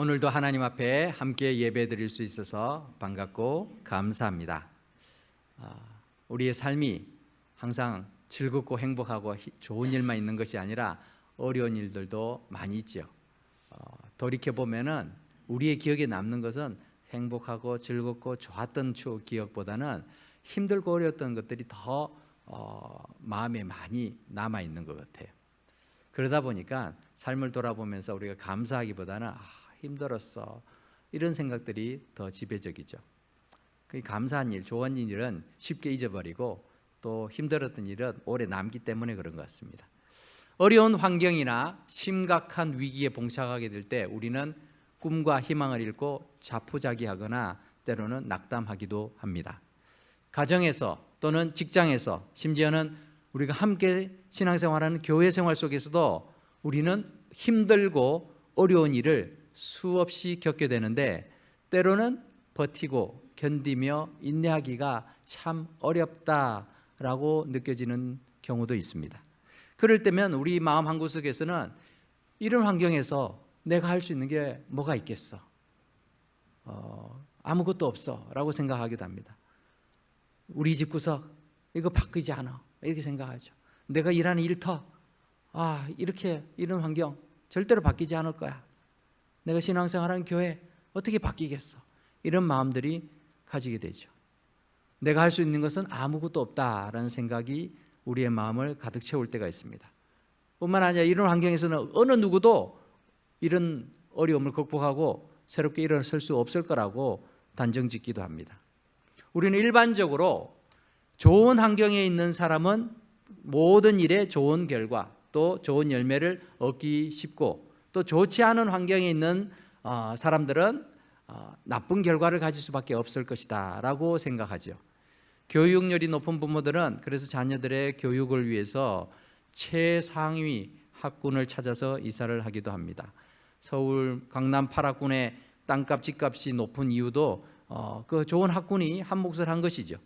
오늘도 하나님 앞에 함께 예배드릴 수 있어서 반갑고 감사합니다. 우리의 삶이 항상 즐겁고 행복하고 좋은 일만 있는 것이 아니라 어려운 일들도 많이 있죠. 돌이켜보면은 우리의 기억에 남는 것은 행복하고 즐겁고 좋았던 추억 기억보다는 힘들고 어려웠던 것들이 더 마음에 많이 남아있는 것 같아요. 그러다 보니까 삶을 돌아보면서 우리가 감사하기보다는 힘들었어 이런 생각들이 더 지배적이죠. 감사한 일, 좋은 일은 쉽게 잊어버리고 또 힘들었던 일은 오래 남기 때문에 그런 것 같습니다. 어려운 환경이나 심각한 위기에 봉착하게 될 때 우리는 꿈과 희망을 잃고 자포자기하거나 때로는 낙담하기도 합니다. 가정에서 또는 직장에서 심지어는 우리가 함께 신앙생활하는 교회 생활 속에서도 우리는 힘들고 어려운 일을 수없이 겪게 되는데 때로는 버티고 견디며 인내하기가 참 어렵다라고 느껴지는 경우도 있습니다. 그럴 때면 우리 마음 한구석에서는 이런 환경에서 내가 할 수 있는 게 뭐가 있겠어? 아무것도 없어 라고 생각하기도 합니다. 우리 집구석 이거 바뀌지 않아 이렇게 생각하죠. 내가 일하는 일터 이렇게 이런 환경 절대로 바뀌지 않을 거야. 내가 신앙생활하는 교회 어떻게 바뀌겠어? 이런 마음들이 가지게 되죠. 내가 할 수 있는 것은 아무것도 없다라는 생각이 우리의 마음을 가득 채울 때가 있습니다. 뿐만 아니라 이런 환경에서는 어느 누구도 이런 어려움을 극복하고 새롭게 일어설 수 없을 거라고 단정짓기도 합니다. 우리는 일반적으로 좋은 환경에 있는 사람은 모든 일에 좋은 결과 또 좋은 열매를 얻기 쉽고 또 좋지 않은 환경에 있는 사람들은 나쁜 결과를 가질 수밖에 없을 것이다 라고 생각하죠. 교육열이 높은 부모들은 그래서 자녀들의 교육을 위해서 최상위 학군을 찾아서 이사를 하기도 합니다. 서울 강남 8학군의 땅값 집값이 높은 이유도 그 좋은 학군이 한 몫을 한 것이죠.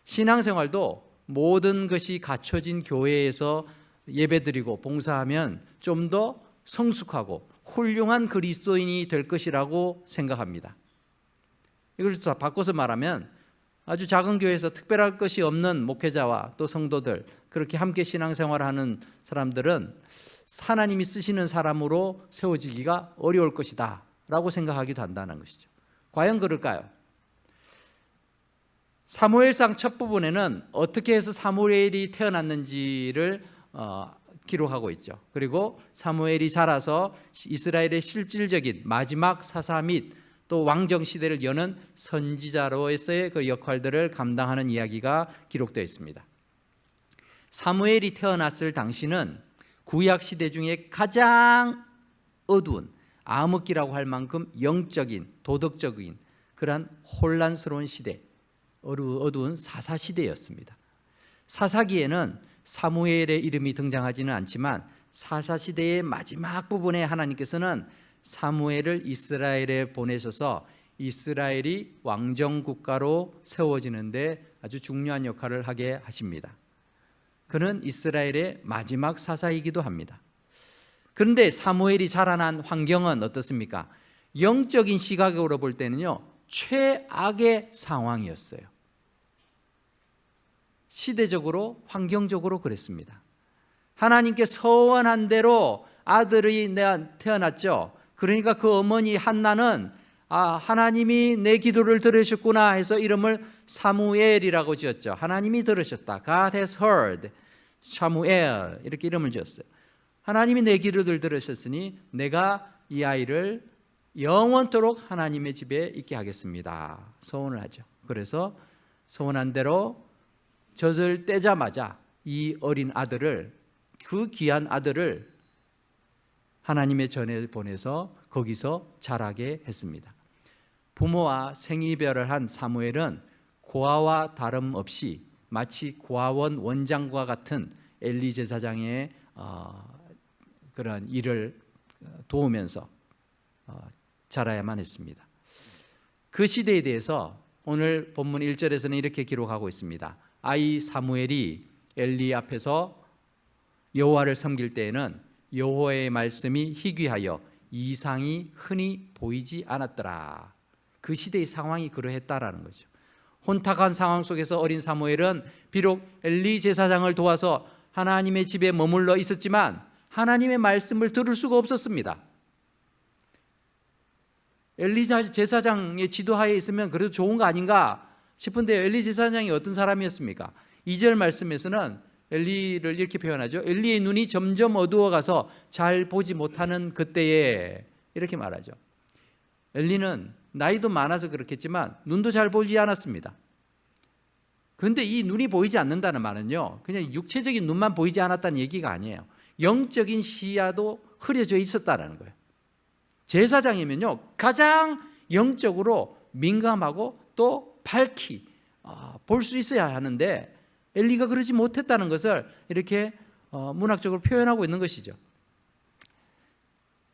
신앙생활도 모든 것이 갖춰진 교회에서 예배드리고 봉사하면 좀 더 성숙하고 훌륭한 그리스도인이 될 것이라고 생각합니다. 이걸 다 바꿔서 말하면 아주 작은 교회에서 특별할 것이 없는 목회자와 또 성도들 그렇게 함께 신앙생활하는 사람들은 하나님이 쓰시는 사람으로 세워지기가 어려울 것이다 라고 생각하기도 한다는 것이죠. 과연 그럴까요? 사무엘상 첫 부분에는 어떻게 해서 사무엘이 태어났는지를 기록하고 있죠. 그리고 사무엘이 자라서 이스라엘의 실질적인 마지막 사사 및 또 왕정 시대를 여는 선지자로서의 그 역할들을 감당하는 이야기가 기록되어 있습니다. 사무엘이 태어났을 당시는 구약 시대 중에 가장 어두운 암흑기라고 할 만큼 영적인 도덕적인 그러한 혼란스러운 시대, 어두운 사사 시대였습니다. 사사기에는 사무엘의 이름이 등장하지는 않지만 사사시대의 마지막 부분에 하나님께서는 사무엘을 이스라엘에 보내셔서 이스라엘이 왕정국가로 세워지는데 아주 중요한 역할을 하게 하십니다. 그는 이스라엘의 마지막 사사이기도 합니다. 그런데 사무엘이 자라난 환경은 어떻습니까? 영적인 시각으로 볼 때는요 최악의 상황이었어요. 시대적으로 환경적으로 그랬습니다. 하나님께 서원한 대로 아들이 태어났죠. 그러니까 그 어머니 한나는 하나님이 내 기도를 들으셨구나 해서 이름을 사무엘이라고 지었죠. 하나님이 들으셨다. God has heard. 사무엘 이렇게 이름을 지었어요. 하나님이 내 기도를 들으셨으니 내가 이 아이를 영원토록 하나님의 집에 있게 하겠습니다. 소원을 하죠. 그래서 소원한 대로 젖을 떼자마자 이 어린 아들을 그 귀한 아들을 하나님의 전에 보내서 거기서 자라게 했습니다. 부모와 생이별을 한 사무엘은 고아와 다름없이 마치 고아원 원장과 같은 엘리 제사장의 그런 일을 도우면서 자라야만 했습니다. 그 시대에 대해서 오늘 본문 1절에서는 이렇게 기록하고 있습니다. 아이 사무엘이 엘리 앞에서 여호와를 섬길 때에는 여호와의 말씀이 희귀하여 이상이 흔히 보이지 않았더라. 그 시대의 상황이 그러했다라는 거죠. 혼탁한 상황 속에서 어린 사무엘은 비록 엘리 제사장을 도와서 하나님의 집에 머물러 있었지만 하나님의 말씀을 들을 수가 없었습니다. 엘리 제사장의 지도하에 있으면 그래도 좋은 거 아닌가 싶은데 엘리 제사장이 어떤 사람이었습니까? 2절 말씀에서는 엘리를 이렇게 표현하죠. 엘리의 눈이 점점 어두워가서 잘 보지 못하는 그때에, 이렇게 말하죠. 엘리는 나이도 많아서 그렇겠지만 눈도 잘 보이지 않았습니다. 그런데 이 눈이 보이지 않는다는 말은요, 그냥 육체적인 눈만 보이지 않았다는 얘기가 아니에요. 영적인 시야도 흐려져 있었다는 거예요. 제사장이면요, 가장 영적으로 민감하고 또 밝히 볼 수 있어야 하는데 엘리가 그러지 못했다는 것을 이렇게 문학적으로 표현하고 있는 것이죠.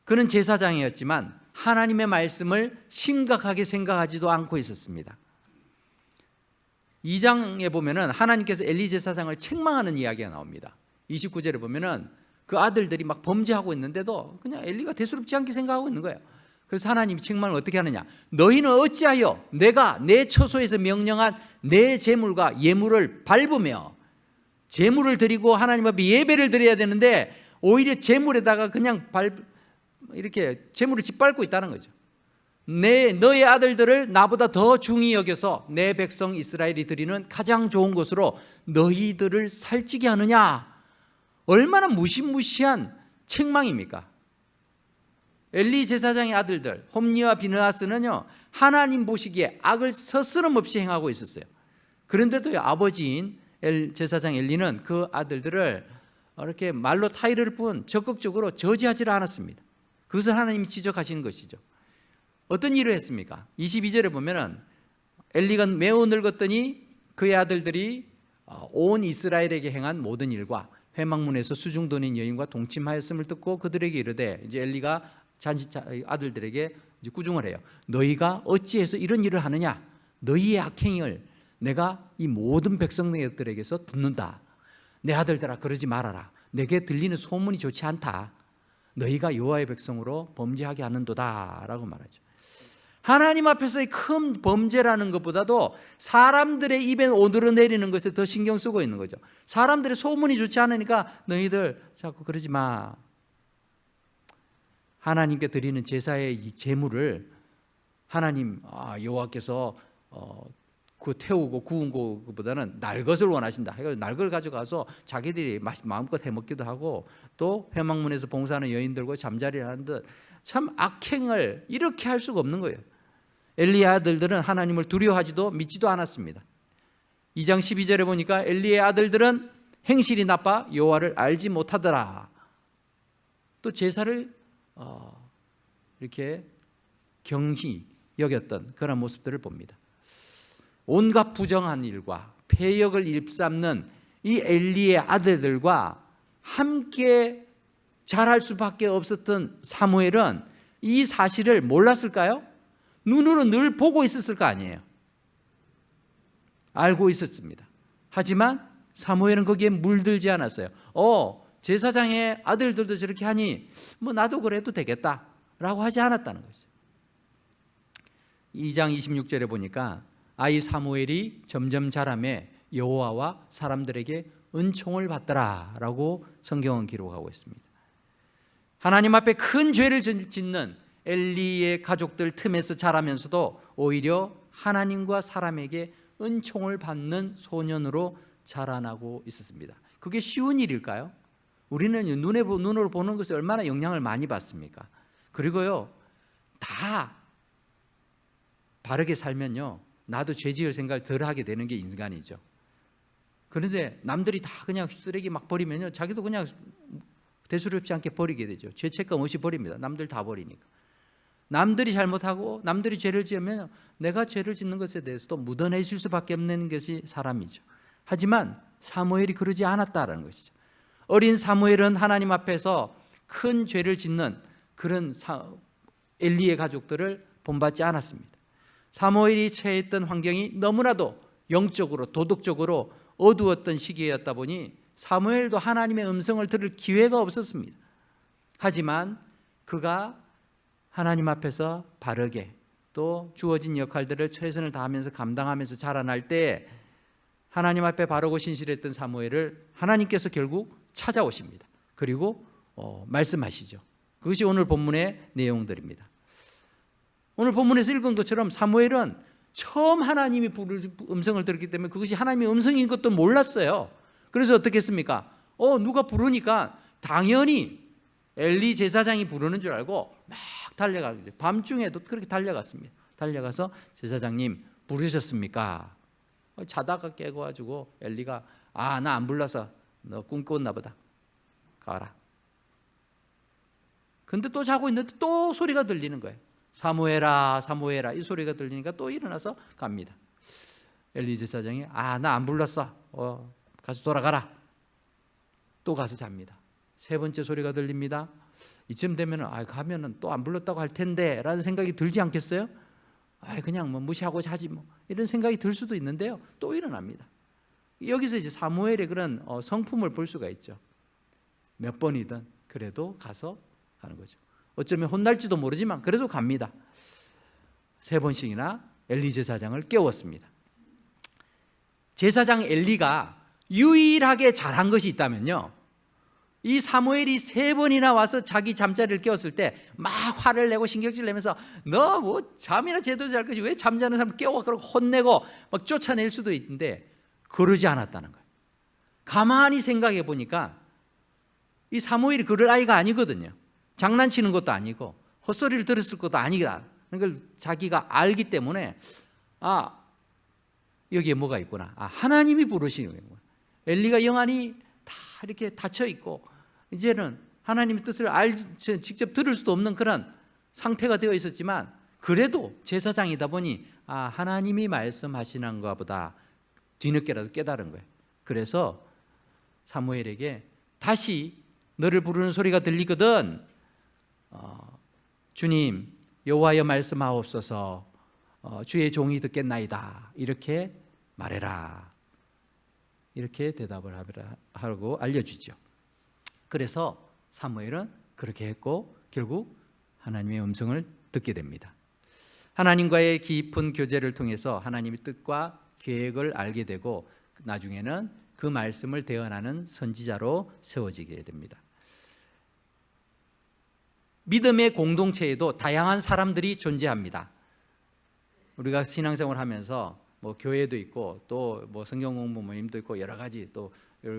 그는 제사장이었지만 하나님의 말씀을 심각하게 생각하지도 않고 있었습니다. 2장에 보면은 하나님께서 엘리 제사장을 책망하는 이야기가 나옵니다. 29절에 보면은 그 아들들이 막 범죄하고 있는데도 그냥 엘리가 대수롭지 않게 생각하고 있는 거예요. 그래서 하나님이 책망을 어떻게 하느냐? 너희는 어찌하여 내가 내 처소에서 명령한 내 제물과 예물을 밟으며, 제물을 드리고 하나님 앞에 예배를 드려야 되는데 오히려 제물에다가 그냥 이렇게 제물을 짓밟고 있다는 거죠. 너의 아들들을 나보다 더 중히 여겨서 내 백성 이스라엘이 드리는 가장 좋은 것으로 너희들을 살찌게 하느냐? 얼마나 무시무시한 책망입니까? 엘리 제사장의 아들들 홈리와 비느하스는요, 하나님 보시기에 악을 서스럼없이 행하고 있었어요. 그런데도 아버지인 제사장 엘리는 그 아들들을 이렇게 말로 타이를 뿐 적극적으로 저지하지 않았습니다. 그것을 하나님이 지적하시는 것이죠. 어떤 일을 했습니까? 22절에 보면은 엘리가 매우 늙었더니 그의 아들들이 온 이스라엘에게 행한 모든 일과 회막문에서 수중돈인 여인과 동침하였음을 듣고 그들에게 이르되, 이제 엘리가 아들들에게 이제 꾸중을 해요. 너희가 어찌해서 이런 일을 하느냐? 너희의 악행을 내가 이 모든 백성들에게서 듣는다. 내 아들들아, 그러지 말아라. 내게 들리는 소문이 좋지 않다. 너희가 여호와의 백성으로 범죄하게 하는도다 라고 말하죠. 하나님 앞에서의 큰 범죄라는 것보다도 사람들의 입에 오르내리는 것에 더 신경 쓰고 있는 거죠. 사람들의 소문이 좋지 않으니까 너희들 자꾸 그러지 마. 하나님께 드리는 제사의 이 제물을 하나님 여호와께서 그 태우고 구운 것보다는 날 것을 원하신다. 그래서 날 걸 가져가서 자기들이 마음껏 해먹기도 하고, 또 회막문에서 봉사하는 여인들과 잠자리를 하는 듯 참 악행을 이렇게 할 수가 없는 거예요. 엘리의 아들들은 하나님을 두려워하지도 믿지도 않았습니다. 2장 12절에 보니까 엘리의 아들들은 행실이 나빠 여호와를 알지 못하더라. 또 제사를 이렇게 경히 여겼던 그런 모습들을 봅니다. 온갖 부정한 일과 폐역을 일삼는 이 엘리의 아들들과 함께 자랄 수밖에 없었던 사무엘은 이 사실을 몰랐을까요? 눈으로 늘 보고 있었을 거 아니에요. 알고 있었습니다. 하지만 사무엘은 거기에 물들지 않았어요. 제사장의 아들들도 저렇게 하니 뭐 나도 그래도 되겠다 라고 하지 않았다는 거죠. 2장 26절에 보니까 아이 사무엘이 점점 자라매 여호와와 사람들에게 은총을 받더라 라고 성경은 기록하고 있습니다. 하나님 앞에 큰 죄를 짓는 엘리의 가족들 틈에서 자라면서도 오히려 하나님과 사람에게 은총을 받는 소년으로 자라나고 있었습니다. 그게 쉬운 일일까요? 우리는 눈으로 보는 것에 얼마나 영향을 많이 받습니까? 그리고요, 다 바르게 살면요, 나도 죄 지을 생각을 덜 하게 되는 게 인간이죠. 그런데 남들이 다 그냥 쓰레기 막 버리면요, 자기도 그냥 대수롭지 않게 버리게 되죠. 죄책감 없이 버립니다. 남들 다 버리니까. 남들이 잘못하고 남들이 죄를 지으면 내가 죄를 짓는 것에 대해서도 묻어내실 수밖에 없는 것이 사람이죠. 하지만 사무엘이 그러지 않았다는 것이죠. 어린 사무엘은 하나님 앞에서 큰 죄를 짓는 그런 엘리의 가족들을 본받지 않았습니다. 사무엘이 처해있던 환경이 너무나도 영적으로 도덕적으로 어두웠던 시기였다 보니 사무엘도 하나님의 음성을 들을 기회가 없었습니다. 하지만 그가 하나님 앞에서 바르게 또 주어진 역할들을 최선을 다하면서 감당하면서 자라날 때 하나님 앞에 바르고 신실했던 사무엘을 하나님께서 결국 찾아오십니다. 그리고 말씀하시죠. 그것이 오늘 본문의 내용들입니다. 오늘 본문에서 읽은 것처럼 사무엘은 처음 하나님이 부를 음성을 들었기 때문에 그것이 하나님의 음성인 것도 몰랐어요. 그래서 어떻게 했습니까? 누가 부르니까 당연히 엘리 제사장이 부르는 줄 알고 막 달려가죠. 밤중에도 그렇게 달려갔습니다. 달려가서 제사장님 부르셨습니까? 자다가 깨고가지고 엘리가 나 안 불러서 너 꿈꿨나 보다. 가라. 근데 또 자고 있는데 또 소리가 들리는 거예요. 사무엘아 사무엘아 이 소리가 들리니까 또 일어나서 갑니다. 엘리 제사장이 나 안 불렀어. 가서 돌아가라. 또 가서 잡니다. 세 번째 소리가 들립니다. 이쯤 되면 가면은 또 안 불렀다고 할 텐데 라는 생각이 들지 않겠어요? 그냥 뭐 무시하고 자지 뭐 이런 생각이 들 수도 있는데요. 또 일어납니다. 여기서 이제 사무엘의 그런 성품을 볼 수가 있죠. 몇 번이든 그래도 가서 가는 거죠. 어쩌면 혼날지도 모르지만 그래도 갑니다. 세 번씩이나 엘리 제사장을 깨웠습니다. 제사장 엘리가 유일하게 잘한 것이 있다면요, 이 사무엘이 세 번이나 와서 자기 잠자리를 깨웠을 때 막 화를 내고 신경질 내면서 너 뭐 잠이나 제대로 잘 것이 왜 잠자는 사람 깨워 그러고 혼내고 막 쫓아낼 수도 있는데 그러지 않았다는 거예요. 가만히 생각해 보니까 이 사무엘이 그럴 아이가 아니거든요. 장난치는 것도 아니고 헛소리를 들었을 것도 아니라는 걸 자기가 알기 때문에 여기에 뭐가 있구나. 하나님이 부르시는 거예요. 엘리가 영안이 다 이렇게 닫혀 있고 이제는 하나님의 뜻을 직접 들을 수도 없는 그런 상태가 되어 있었지만 그래도 제사장이다 보니 하나님이 말씀하시는가 보다 뒤늦게라도 깨달은 거예요. 그래서 사무엘에게 다시 너를 부르는 소리가 들리거든 주님 여호와여 말씀하옵소서 주의 종이 듣겠나이다 이렇게 말해라 이렇게 대답을 하고 알려주죠. 그래서 사무엘은 그렇게 했고 결국 하나님의 음성을 듣게 됩니다. 하나님과의 깊은 교제를 통해서 하나님의 뜻과 계획을 알게 되고 나중에는 그 말씀을 대언하는 선지자로 세워지게 됩니다. 믿음의 공동체에도 다양한 사람들이 존재합니다. 우리가 신앙생활 하면서 뭐 교회도 있고 또 뭐 성경 공부 모임도 있고 여러 가지 또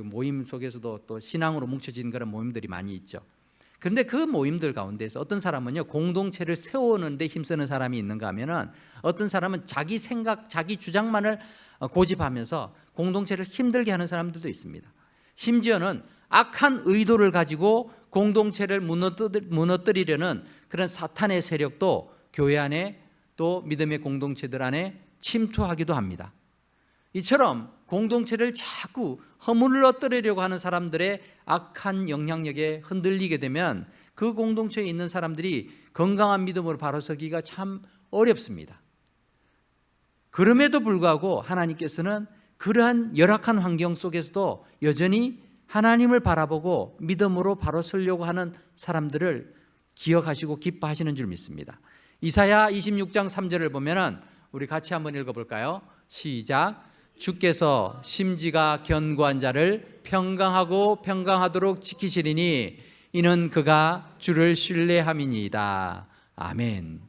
모임 속에서도 또 신앙으로 뭉쳐진 그런 모임들이 많이 있죠. 그런데 그 모임들 가운데서 어떤 사람은요 공동체를 세우는데 힘쓰는 사람이 있는가 하면은 어떤 사람은 자기 생각, 자기 주장만을 고집하면서 공동체를 힘들게 하는 사람들도 있습니다. 심지어는 악한 의도를 가지고 공동체를 무너뜨리려는 그런 사탄의 세력도 교회 안에 또 믿음의 공동체들 안에 침투하기도 합니다. 이처럼 공동체를 자꾸 허물러뜨리려고 하는 사람들의 악한 영향력에 흔들리게 되면 그 공동체에 있는 사람들이 건강한 믿음으로 바로 서기가 참 어렵습니다. 그럼에도 불구하고 하나님께서는 그러한 열악한 환경 속에서도 여전히 하나님을 바라보고 믿음으로 바로 서려고 하는 사람들을 기억하시고 기뻐하시는 줄 믿습니다. 이사야 26장 3절을 보면은 우리 같이 한번 읽어볼까요? 시작. 주께서 심지가 견고한 자를 평강하고 평강하도록 지키시리니 이는 그가 주를 신뢰함이니이다. 아멘.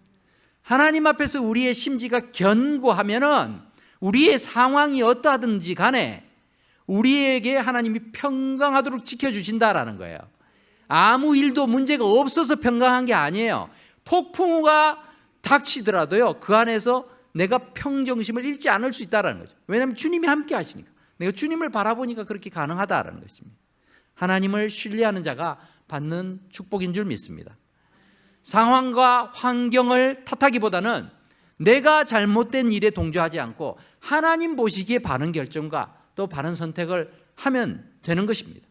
하나님 앞에서 우리의 심지가 견고하면은 우리의 상황이 어떠하든지 간에 우리에게 하나님이 평강하도록 지켜주신다라는 거예요. 아무 일도 문제가 없어서 평강한 게 아니에요. 폭풍우가 닥치더라도요 그 안에서 내가 평정심을 잃지 않을 수 있다는 거죠. 왜냐하면 주님이 함께 하시니까. 내가 주님을 바라보니까 그렇게 가능하다는 것입니다. 하나님을 신뢰하는 자가 받는 축복인 줄 믿습니다. 상황과 환경을 탓하기보다는 내가 잘못된 일에 동조하지 않고 하나님 보시기에 바른 결정과 또 바른 선택을 하면 되는 것입니다.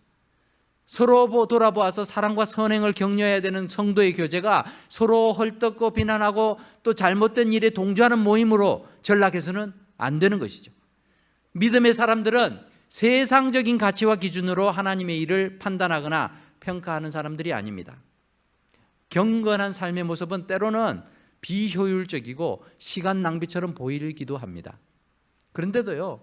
서로 돌아보아서 사랑과 선행을 격려해야 되는 성도의 교제가 서로 헐떡고 비난하고 또 잘못된 일에 동조하는 모임으로 전락해서는 안 되는 것이죠. 믿음의 사람들은 세상적인 가치와 기준으로 하나님의 일을 판단하거나 평가하는 사람들이 아닙니다. 경건한 삶의 모습은 때로는 비효율적이고 시간 낭비처럼 보이기도 합니다. 그런데도요,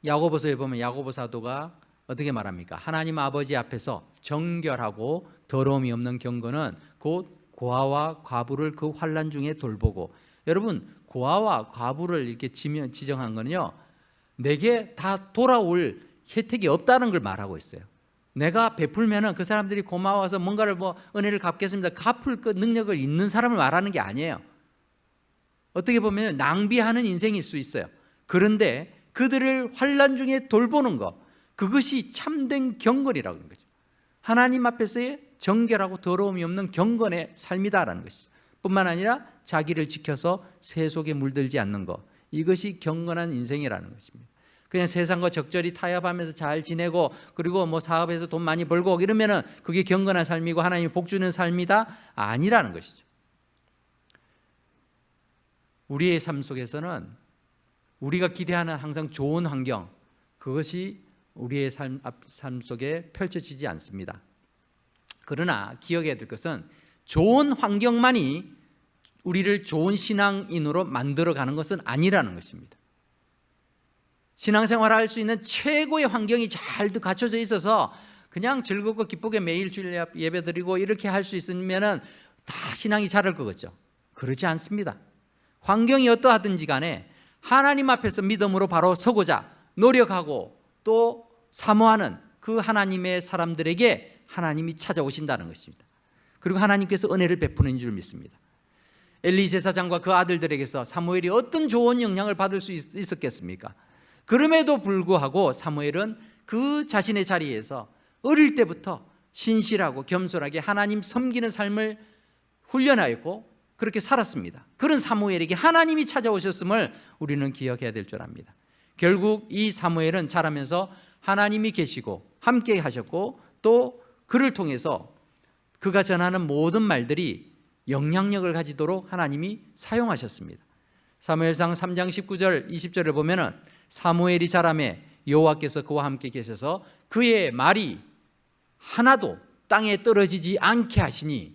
야고보서에 보면 야고보 사도가 어떻게 말합니까? 하나님 아버지 앞에서 정결하고 더러움이 없는 경건은 곧 고아와 과부를 그 환난 중에 돌보고, 여러분 고아와 과부를 이렇게 지정한 거는요, 내게 다 돌아올 혜택이 없다는 걸 말하고 있어요. 내가 베풀면은 그 사람들이 고마워서 뭔가를 은혜를 갚겠습니다, 갚을 그 능력을 있는 사람을 말하는 게 아니에요. 어떻게 보면 낭비하는 인생일 수 있어요. 그런데 그들을 환난 중에 돌보는 것, 그것이 참된 경건이라고 하는 거죠. 하나님 앞에서의 정결하고 더러움이 없는 경건의 삶이다라는 것이죠. 뿐만 아니라 자기를 지켜서 세속에 물들지 않는 것, 이것이 경건한 인생이라는 것입니다. 그냥 세상과 적절히 타협하면서 잘 지내고, 그리고 사업에서 돈 많이 벌고 이러면은 그게 경건한 삶이고 하나님이 복 주는 삶이다? 아니라는 것이죠. 우리의 삶 속에서는 우리가 기대하는 항상 좋은 환경, 그것이 우리의 삶 속에 펼쳐지지 않습니다. 그러나 기억해야 될 것은 좋은 환경만이 우리를 좋은 신앙인으로 만들어가는 것은 아니라는 것입니다. 신앙생활을 할 수 있는 최고의 환경이 잘 갖춰져 있어서 그냥 즐겁고 기쁘게 매일 주일 예배드리고 이렇게 할 수 있으면 다 신앙이 자랄 것 같죠? 그렇지 않습니다. 환경이 어떠하든지 간에 하나님 앞에서 믿음으로 바로 서고자 노력하고 또 사모하는 그 하나님의 사람들에게 하나님이 찾아오신다는 것입니다. 그리고 하나님께서 은혜를 베푸는 줄 믿습니다. 엘리 제사장과 그 아들들에게서 사무엘이 어떤 좋은 영향을 받을 수 있었겠습니까? 그럼에도 불구하고 사무엘은 그 자신의 자리에서 어릴 때부터 신실하고 겸손하게 하나님 섬기는 삶을 훈련하였고 그렇게 살았습니다. 그런 사무엘에게 하나님이 찾아오셨음을 우리는 기억해야 될 줄 압니다. 결국 이 사무엘은 자라면서 하나님이 계시고 함께 하셨고 또 그를 통해서 그가 전하는 모든 말들이 영향력을 가지도록 하나님이 사용하셨습니다. 사무엘상 3장 19절 20절을 보면은 사무엘이 자라매 여호와께서 그와 함께 계셔서 그의 말이 하나도 땅에 떨어지지 않게 하시니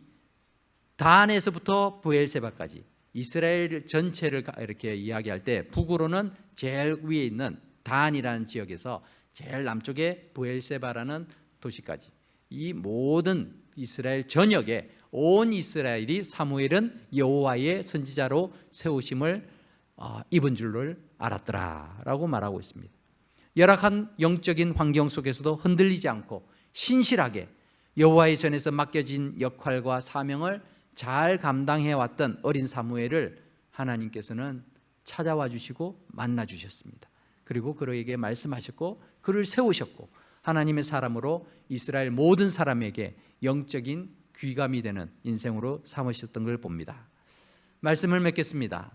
단에서부터 브엘세바까지 이스라엘 전체를 이렇게 이야기할 때 북으로는 제일 위에 있는 단이라는 지역에서 제일 남쪽에 브엘세바라는 도시까지 이 모든 이스라엘 전역에 온 이스라엘이 사무엘은 여호와의 선지자로 세우심을 입은 줄을 알았더라라고 말하고 있습니다. 열악한 영적인 환경 속에서도 흔들리지 않고 신실하게 여호와의 전에서 맡겨진 역할과 사명을 잘 감당해왔던 어린 사무엘을 하나님께서는 찾아와 주시고 만나 주셨습니다. 그리고 그에게 말씀하셨고 그를 세우셨고 하나님의 사람으로 이스라엘 모든 사람에게 영적인 귀감이 되는 인생으로 삼으셨던 걸 봅니다. 말씀을 맺겠습니다.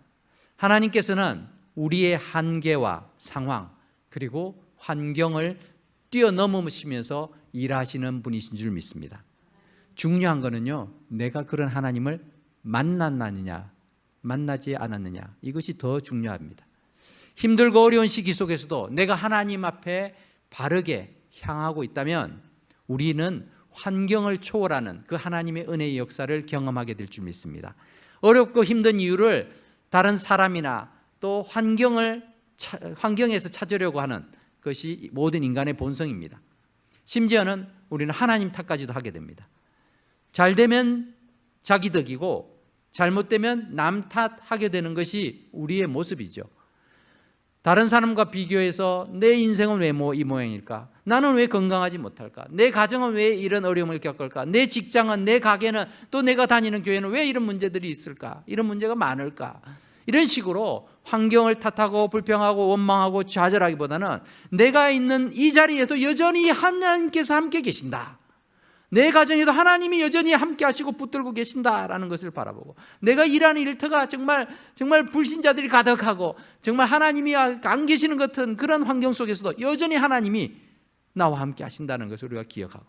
하나님께서는 우리의 한계와 상황 그리고 환경을 뛰어넘으시면서 일하시는 분이신 줄 믿습니다. 중요한 거는요, 내가 그런 하나님을 만났느냐 만나지 않았느냐, 이것이 더 중요합니다. 힘들고 어려운 시기 속에서도 내가 하나님 앞에 바르게 향하고 있다면 우리는 환경을 초월하는 그 하나님의 은혜의 역사를 경험하게 될 줄 믿습니다. 어렵고 힘든 이유를 다른 사람이나 또 환경에서 찾으려고 하는 것이 모든 인간의 본성입니다. 심지어는 우리는 하나님 탓까지도 하게 됩니다. 잘 되면 자기 덕이고 잘못되면 남 탓하게 되는 것이 우리의 모습이죠. 다른 사람과 비교해서 내 인생은 왜 이 모양일까? 나는 왜 건강하지 못할까? 내 가정은 왜 이런 어려움을 겪을까? 내 직장은, 내 가게는, 또 내가 다니는 교회는 왜 이런 문제들이 있을까? 이런 문제가 많을까? 이런 식으로 환경을 탓하고 불평하고 원망하고 좌절하기보다는 내가 있는 이 자리에도 여전히 하나님께서 함께 계신다, 내 가정에도 하나님이 여전히 함께 하시고 붙들고 계신다라는 것을 바라보고, 내가 일하는 일터가 정말 불신자들이 가득하고 정말 하나님이 안 계시는 것 같은 그런 환경 속에서도 여전히 하나님이 나와 함께 하신다는 것을 우리가 기억하고,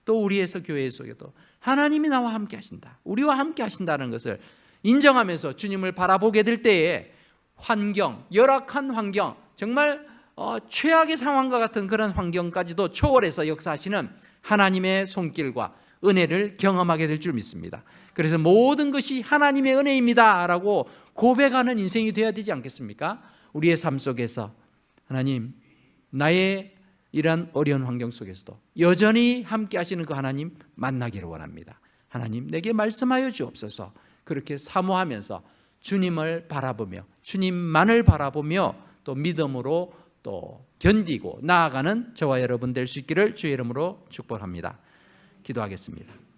또 우리에서 교회 속에도 하나님이 나와 함께 하신다, 우리와 함께 하신다는 것을 인정하면서 주님을 바라보게 될 때에 환경, 열악한 환경, 정말 최악의 상황과 같은 그런 환경까지도 초월해서 역사하시는 하나님의 손길과 은혜를 경험하게 될 줄 믿습니다. 그래서 모든 것이 하나님의 은혜입니다 라고 고백하는 인생이 되어야 되지 않겠습니까? 우리의 삶 속에서 하나님, 나의 이러한 어려운 환경 속에서도 여전히 함께 하시는 그 하나님 만나기를 원합니다. 하나님, 내게 말씀하여 주옵소서. 그렇게 사모하면서 주님을 바라보며 주님만을 바라보며 또 믿음으로 또 견디고 나아가는 저와 여러분 될 수 있기를 주의 이름으로 축복합니다. 기도하겠습니다.